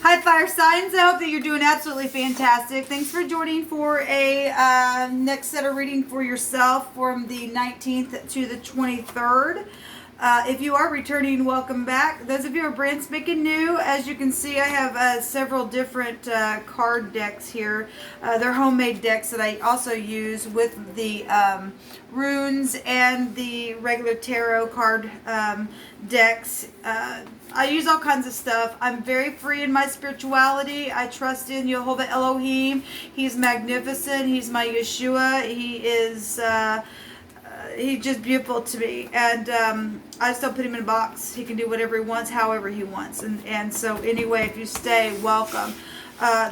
Hi, fire signs. I hope that you're doing absolutely fantastic. Thanks for joining for a next set of reading for yourself from the 19th to the 23rd. If you are returning, welcome back. Those of you who are brand spanking new, as you can see, I have several different card decks here. They're homemade decks that I also use with the runes and the regular tarot card decks. I use all kinds of stuff. I'm very free in my spirituality. I trust in Jehovah Elohim. He's magnificent. He's my Yeshua. He is he's just beautiful to me, and I just don't put him in a box. He can do whatever he wants, however he wants, and so anyway, if you stay, welcome.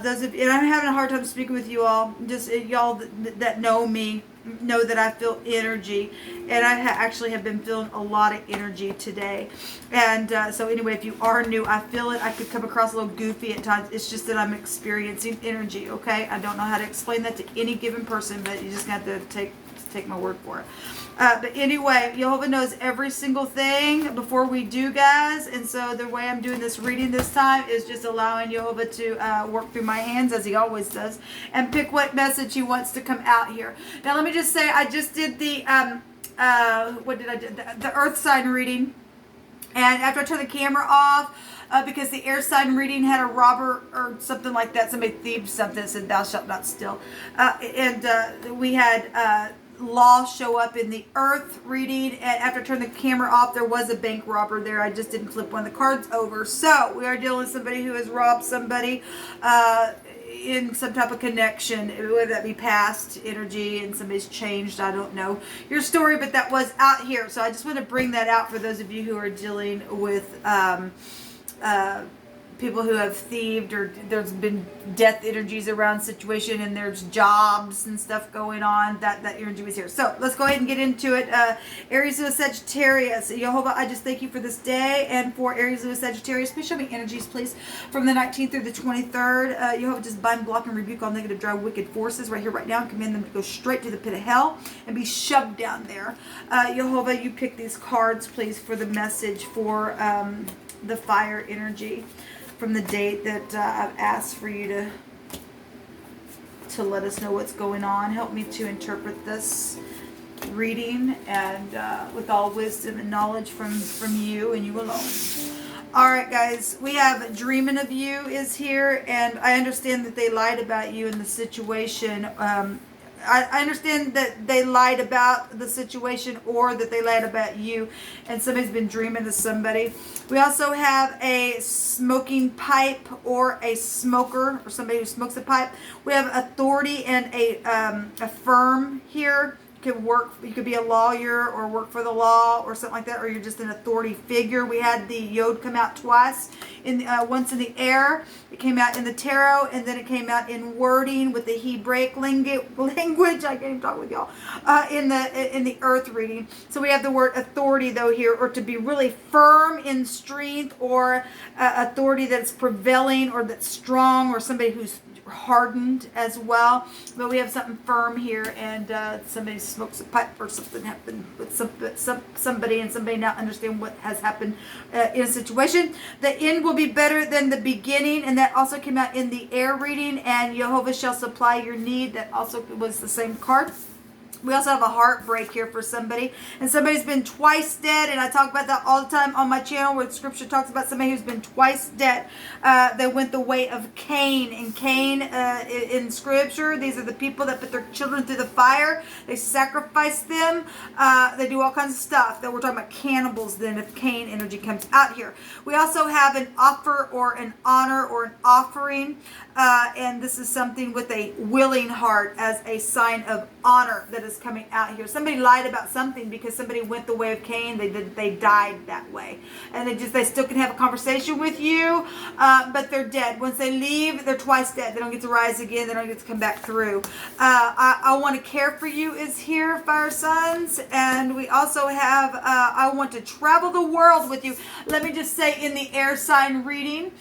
Those of, and I'm having a hard time speaking with you all. Just y'all that know me know that I feel energy, and I actually have been feeling a lot of energy today. And so anyway, if you are new, I feel it. I could come across a little goofy at times. It's just that I'm experiencing energy. Okay, I don't know how to explain that to any given person, but you just got to take my word for it. But anyway, Jehovah knows every single thing before we do, guys. And so the way I'm doing this reading this time is just allowing Jehovah to work through my hands, as he always does, and pick what message he wants to come out here. Now, let me just say, I just did the, what did I do? The earth sign reading. And after I turned the camera off, because the air sign reading had a robber or something like that, somebody thieved something, said, "Thou shalt not steal." And we had law show up in the earth reading, and after I turned the camera off, there was a bank robber there. I just didn't flip one of the cards over. So we are dealing with somebody who has robbed somebody in some type of connection, whether that be past energy and somebody's changed. I don't know your story, but that was out here. So I just want to bring that out for those of you who are dealing with people who have thieved, or there's been death energies around situation, and there's jobs and stuff going on. That energy was here. So let's go ahead and get into it. Aries with Sagittarius. Jehovah, I just thank you for this day, and for Aries with Sagittarius, please show me energies, please, from the 19th through the 23rd. Jehovah, just bind, block, and rebuke all negative, dry, wicked forces right here, right now, and command them to go straight to the pit of hell and be shoved down there. Jehovah, you pick these cards, please, for the message for the fire energy from the date that I've asked for you to let us know what's going on. Help me to interpret this reading, and with all wisdom and knowledge from you and you alone. All right, guys, we have Dreaming of You is here, and I understand that they lied about you in the situation. I understand that they lied about the situation, or that they lied about you, and somebody's been dreaming of somebody. We also have a smoking pipe, or a smoker, or somebody who smokes a pipe. We have authority and a firm here. You could be a lawyer or work for the law or something like that, or you're just an authority figure. We had the Yod come out twice, once in the air, it came out in the tarot, and then it came out in wording with the Hebraic language. I can't even talk with y'all. In the earth reading. So we have the word authority though here, or to be really firm in strength, or authority that's prevailing, or that's strong, or somebody who's hardened as well. But we have something firm here, and somebody smokes a pipe, or something happened with somebody, and somebody now understand what has happened in a situation. The end will be better than the beginning, and that also came out in the air reading. And Jehovah shall supply your need, that also was the same card. We also have a heartbreak here for somebody, and somebody's been twice dead, and I talk about that all the time on my channel, where scripture talks about somebody who's been twice dead. They went the way of Cain, and Cain in scripture, these are the people that put their children through the fire. They sacrifice them. They do all kinds of stuff. That we're talking about cannibals then, if Cain energy comes out here. We also have an offer, or an honor, or an offering, and this is something with a willing heart as a sign of honor that is coming out here. Somebody lied about something because somebody went the way of Cain. They died that way, and they still can have a conversation with you, but they're dead. Once they leave, they're twice dead. They don't get to rise again. They don't get to come back through. I want to care for you is here, fire signs, and we also have I want to travel the world with you. Let me just say, in the air sign reading,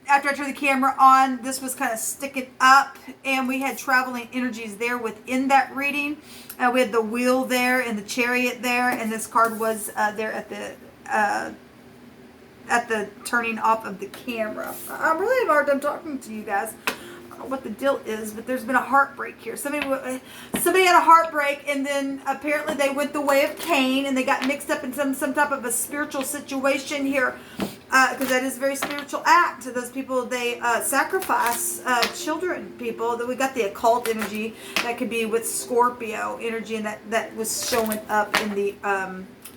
after I turned the camera on, this was kind of sticking up, and we had traveling energies there within that reading. We had the wheel there and the chariot there, and this card was there at at the turning off of the camera. I'm really having a hard time talking to you guys. I don't know what the deal is, but there's been a heartbreak here. Somebody had a heartbreak, and then apparently they went the way of Cain, and they got mixed up in some type of a spiritual situation here, because that is a very spiritual act. So those people, they sacrifice children, people. That we got the occult energy that could be with Scorpio energy, and that was showing up in the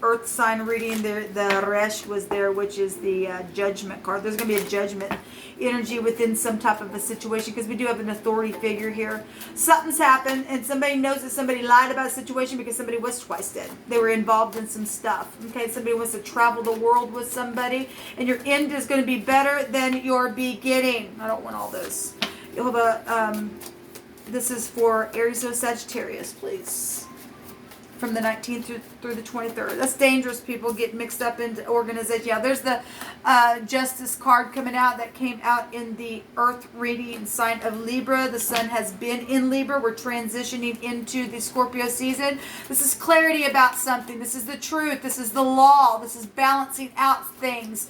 Earth sign reading. There, the Resh was there, which is the judgment card. There's going to be a judgment energy within some type of a situation, because we do have an authority figure here. Something's happened, and somebody knows that somebody lied about a situation because somebody was twice dead. They were involved in some stuff. Okay, somebody wants to travel the world with somebody, and your end is going to be better than your beginning. I don't want all those. You'll have a this is for Aries or Sagittarius, please. From the 19th through the 23rd. That's dangerous. People get mixed up into organization. Yeah, there's the Justice card coming out that came out in the Earth reading sign of Libra. The sun has been in Libra. We're transitioning into the Scorpio season. This is clarity about something. This is the truth. This is the law. This is balancing out things.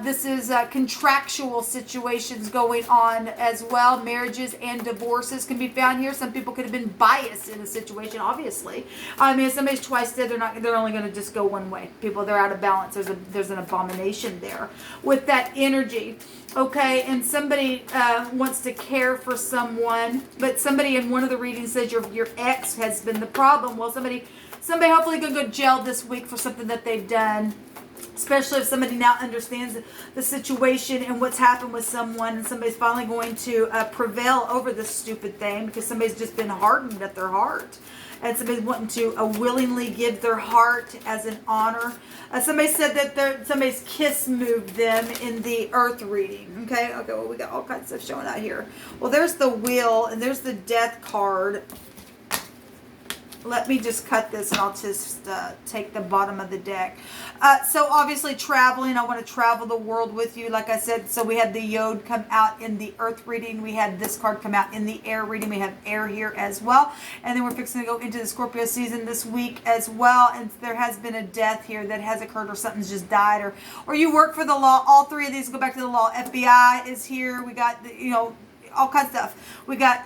This is contractual situations going on as well. Marriages and divorces can be found here. Some people could have been biased in a situation, obviously. I mean, if somebody's twice dead, they're only going to just go one way. People, they're out of balance. There's an abomination there with that energy. Okay, and somebody wants to care for someone, but somebody in one of the readings says your ex has been the problem. Well, somebody hopefully going to go to jail this week for something that they've done. Especially if somebody now understands the situation and what's happened with someone, and somebody's finally going to prevail over this stupid thing, because somebody's just been hardened at their heart. And somebody's wanting to willingly give their heart as an honor. Somebody said that somebody's kiss moved them in the Earth reading. Okay, well, we got all kinds of stuff showing out here. Well, there's the Wheel, and there's the Death card. Let me just cut this, and I'll just take the bottom of the deck. So obviously traveling, I want to travel the world with you, like I said. So we had the Yod come out in the Earth reading. We had this card come out in the Air reading. We have Air here as well. And then we're fixing to go into the Scorpio season this week as well. And there has been a death here that has occurred, or something's just died, or you work for the law. All three of these go back to the law. FBI is here. We got, all kinds of stuff. We got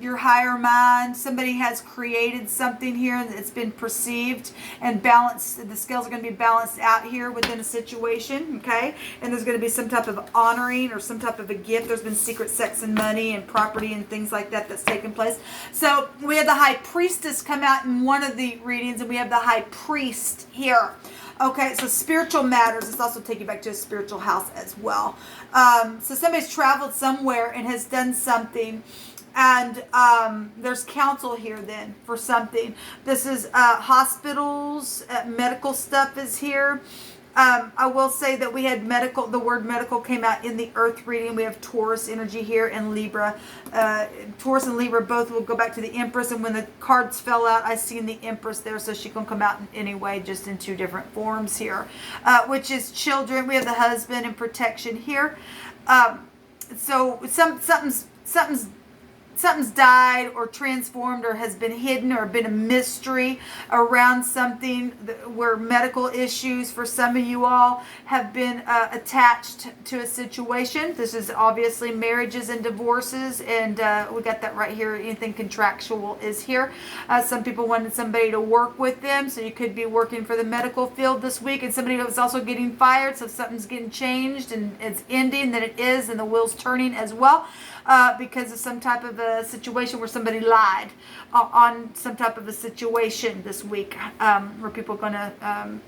your higher mind. Somebody has created something here, and it's been perceived and balanced. The scales are going to be balanced out here within a situation, okay? And there's going to be some type of honoring or some type of a gift. There's been secret sex and money and property and things like that that's taken place. So we had the High Priestess come out in one of the readings, and we have the High Priest here. Okay, so spiritual matters. It's also taking you back to a spiritual house as well. So somebody's traveled somewhere and has done something, and there's counsel here then for something. This is hospitals, medical stuff is here. I will say that we had medical, the word medical came out in the Earth reading. We have Taurus energy here and Libra. Taurus and Libra both will go back to the Empress, and when the cards fell out, I seen the Empress there, so she can come out anyway, just in two different forms here, which is children. We have the husband and protection here. So something's died or transformed or has been hidden or been a mystery around something where medical issues for some of you all have been attached to a situation. This is obviously marriages and divorces, and we got that right here. Anything contractual is here. Some people wanted somebody to work with them, so you could be working for the medical field this week, and somebody was also getting fired, so if something's getting changed and it's ending, then it is, and the wheel's turning as well. Because of some type of a situation where somebody lied on some type of a situation this week, where people are going to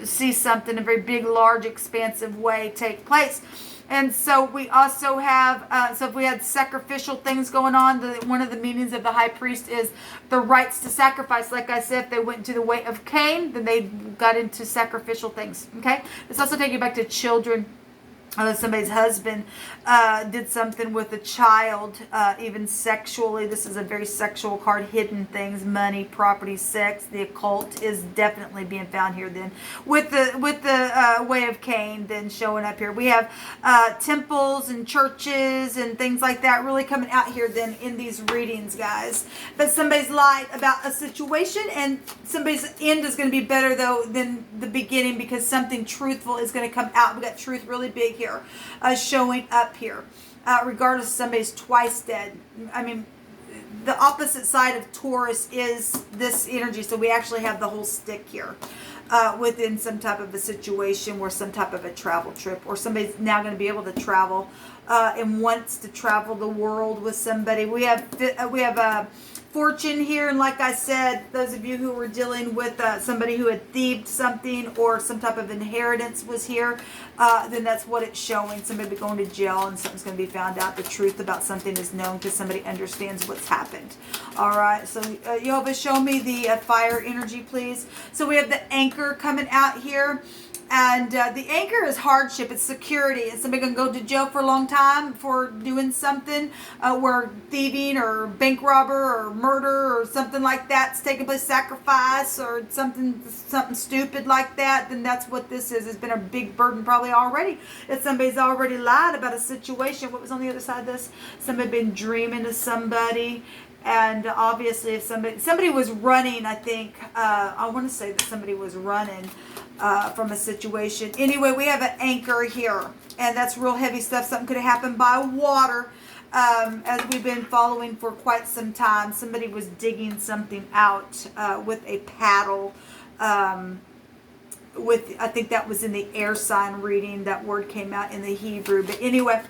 see something in a very big, large, expansive way take place. And so we also have, so if we had sacrificial things going on, one of the meanings of the High Priest is the rights to sacrifice. Like I said, if they went into the way of Cain, then they got into sacrificial things, okay? Let's also take you back to children. Somebody's husband did something with a child, even sexually. This is a very sexual card. Hidden things, money, property, sex. The occult is definitely being found here. Then with the way of Cain, then showing up here, we have temples and churches and things like that really coming out here. Then in these readings, guys. But somebody's lied about a situation, and somebody's end is going to be better though than the beginning, because something truthful is going to come out. We got truth really big here. Showing up here, regardless if somebody's twice dead. I mean, the opposite side of Taurus is this energy, so we actually have the whole stick here within some type of a situation, where some type of a travel trip, or somebody's now going to be able to travel and wants to travel the world with somebody. We have fortune here, and like I said, those of you who were dealing with somebody who had thieved something, or some type of inheritance was here, then that's what it's showing. Somebody going to jail, and something's going to be found out. The truth about something is known because somebody understands what's happened. All right, so Jehovah, show me the fire energy, please. So we have the anchor coming out here. And the anchor is hardship. It's security. Is somebody going to go to jail for a long time for doing something where thieving or bank robber or murder or something like that's taking place, sacrifice or something stupid like that? Then that's what this is. It's been a big burden probably already. If somebody's already lied about a situation. What was on the other side of this? Somebody been dreaming of somebody. And obviously if somebody was running, I think, I want to say that somebody was running from a situation. Anyway, we have an anchor here, and that's real heavy stuff. Something could have happened by water, as we've been following for quite some time. Somebody was digging something out with a paddle. I think that was in the air sign reading. That word came out in the Hebrew. But anyway,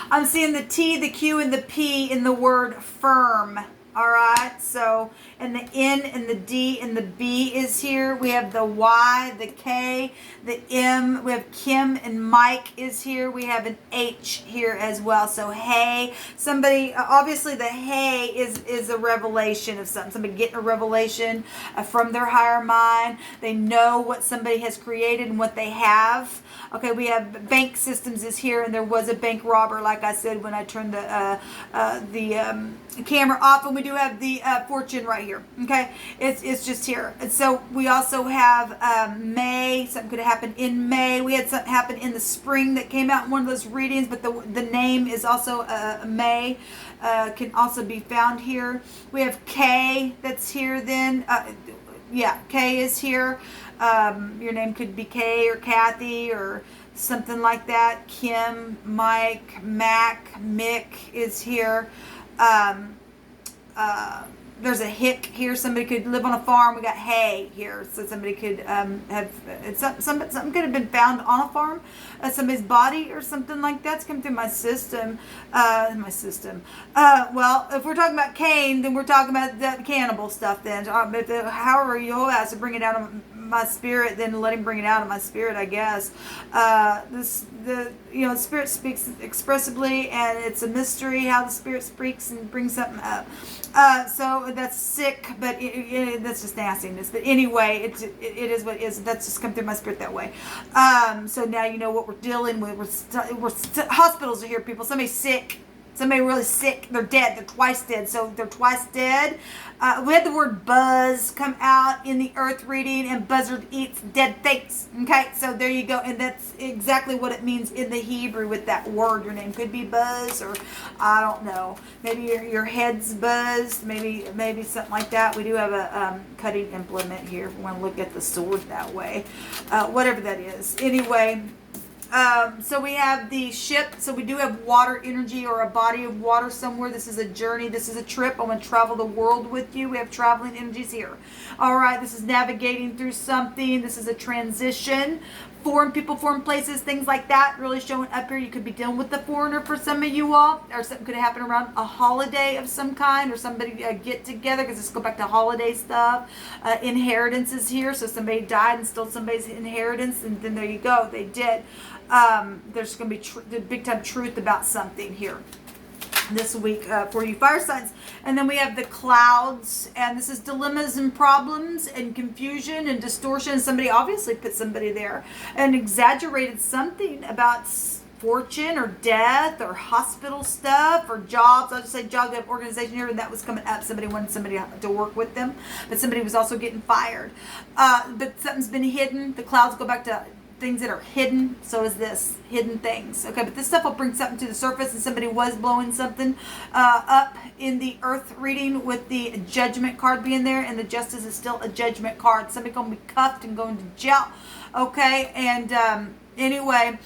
I'm seeing the T, the Q, and the P in the word firm. All right, so, and the N and the D and the B is here. We have the Y, the K, the M. We have Kim and Mike is here. We have an H here as well. So, hey, somebody, obviously the hey is a revelation of something. Somebody getting a revelation from their higher mind. They know what somebody has created and what they have. Okay, we have bank systems is here, and there was a bank robber, like I said, when I turned the camera off, and we do have the fortune right here. Okay, it's just here. And so we also have May. Something could have happened in May. We had something happen in the spring that came out in one of those readings, but the name is also May. Can also be found here. We have K that's here then. Yeah, K is here. Your name could be Kay or Kathy or something like that. Kim, Mike, Mac, Mick is here. There's a hick here. Somebody could live on a farm. We got hay here, so somebody could have something could have been found on a farm, somebody's body or something like that's come through my system. Well, if we're talking about Cain, then we're talking about the cannibal stuff. Then, however you has to bring it out of my spirit, then let him bring it out of my spirit, I guess. The spirit speaks expressively, and it's a mystery how the spirit speaks and brings something up. So that's sick, but that's just nastiness. But anyway, it is what it is. That's just come through my spirit that way. So now you know what we're dealing with. Hospitals are here, people. Somebody's sick. Somebody really sick. They're dead. They're twice dead. So they're twice dead. We had the word buzz come out in the earth reading, and buzzard eats dead things. Okay, so there you go. And that's exactly what it means in the Hebrew with that word. Your name could be Buzz, or I don't know. Maybe your head's buzzed. Maybe something like that. We do have a cutting implement here if we want to look at the sword that way. Whatever that is. Anyway. So we have the ship. So we do have water energy, or a body of water somewhere. This is a journey. This is a trip. I want to travel the world with you. We have traveling energies here. All right. This is navigating through something. This is a transition. Foreign people, foreign places, things like that really showing up here. You could be dealing with the foreigner for some of you all, or something could happen around a holiday of some kind, or somebody get together, because let's go back to holiday stuff. Inheritance is here, so somebody died and stole somebody's inheritance, and then there you go, they did. There's going to be big time truth about something here. this week for you fire signs. And then we have the clouds, and this is dilemmas and problems and confusion and distortion. Somebody obviously put somebody there and exaggerated something about fortune or death or hospital stuff or jobs. I'll just say jobs. We have organization here, and that was coming up. Somebody wanted somebody to work with them, but somebody was also getting fired. But something's been hidden. The clouds go back to things that are hidden. So is this hidden things. Okay, but this stuff will bring something to the surface, and somebody was blowing something up in the earth reading with the judgment card being there, and the justice is still a judgment card. Somebody gonna be cuffed and going to jail. Okay, and anyway,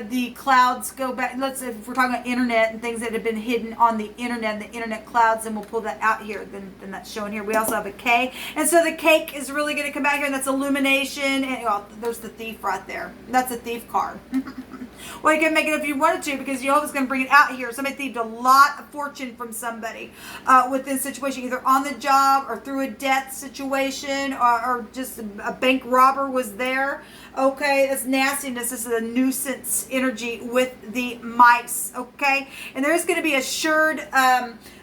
the clouds go back. If we're talking about internet and things that have been hidden on the internet clouds, then we'll pull that out here. Then that's shown here. We also have a K. And so the cake is really going to come out here, and that's illumination. And well, there's the thief right there. That's a thief card. Well, you can make it if you wanted to, because Jehovah's going to bring it out here. Somebody thieved a lot of fortune from somebody with this situation, either on the job or through a death situation, or just a bank robber was there. Okay, that's nastiness. This is a nuisance energy with the mice. Okay, and there's going to be assured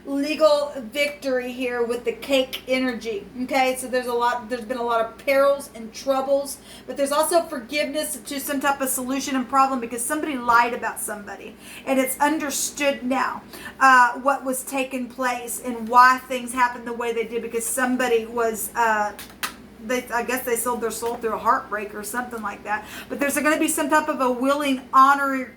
legal victory here with the cake energy. Okay, so there's been a lot of perils and troubles, but there's also forgiveness to some type of solution and problem, because somebody lied about somebody, and it's understood now what was taking place and why things happened the way they did, because somebody was I guess they sold their soul through a heartbreak or something like that. But there's going to be some type of a willing honor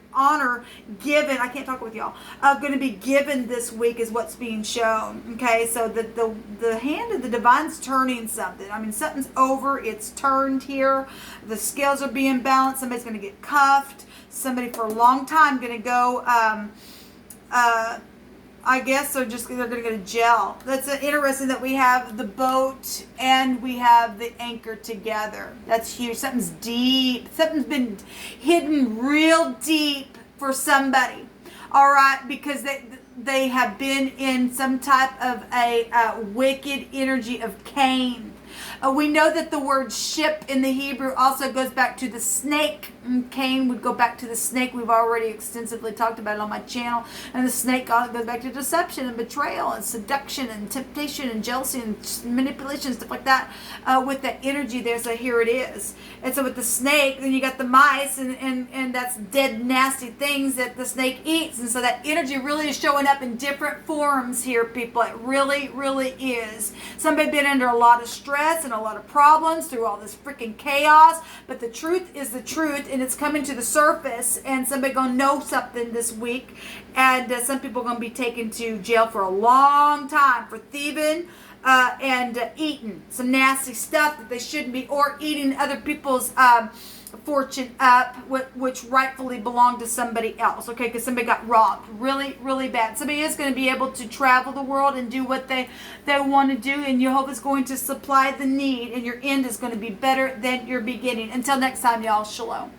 given. I can't talk with y'all. Going to be given this week is what's being shown. Okay, so the hand of the divine's turning something. I mean, something's over. It's turned here. The scales are being balanced. Somebody's going to get cuffed. Somebody for a long time going to go. I guess they're going to go to jail. That's interesting that we have the boat and we have the anchor together. That's huge. Something's deep. Something's been hidden real deep for somebody. All right, because they have been in some type of a wicked energy of Cain. We know that the word ship in the Hebrew also goes back to the snake. Cain would go back to the snake. We've already extensively talked about it on my channel. And the snake goes back to deception and betrayal and seduction and temptation and jealousy and manipulation, stuff like that, with that energy there. So here it is. And so with the snake, then you got the mice, and that's dead, nasty things that the snake eats. And so that energy really is showing up in different forms here, people. It really, really is. Somebody been under a lot of stress and a lot of problems through all this freaking chaos, but the truth is the truth, and it's coming to the surface, and somebody gonna know something this week, and some people are gonna be taken to jail for a long time for thieving and eating some nasty stuff that they shouldn't be, or eating other people's fortune up, which rightfully belonged to somebody else. Okay, because somebody got robbed really, really bad. Somebody is going to be able to travel the world and do what they want to do, and Jehovah is going to supply the need, and your end is going to be better than your beginning. Until next time, y'all, shalom.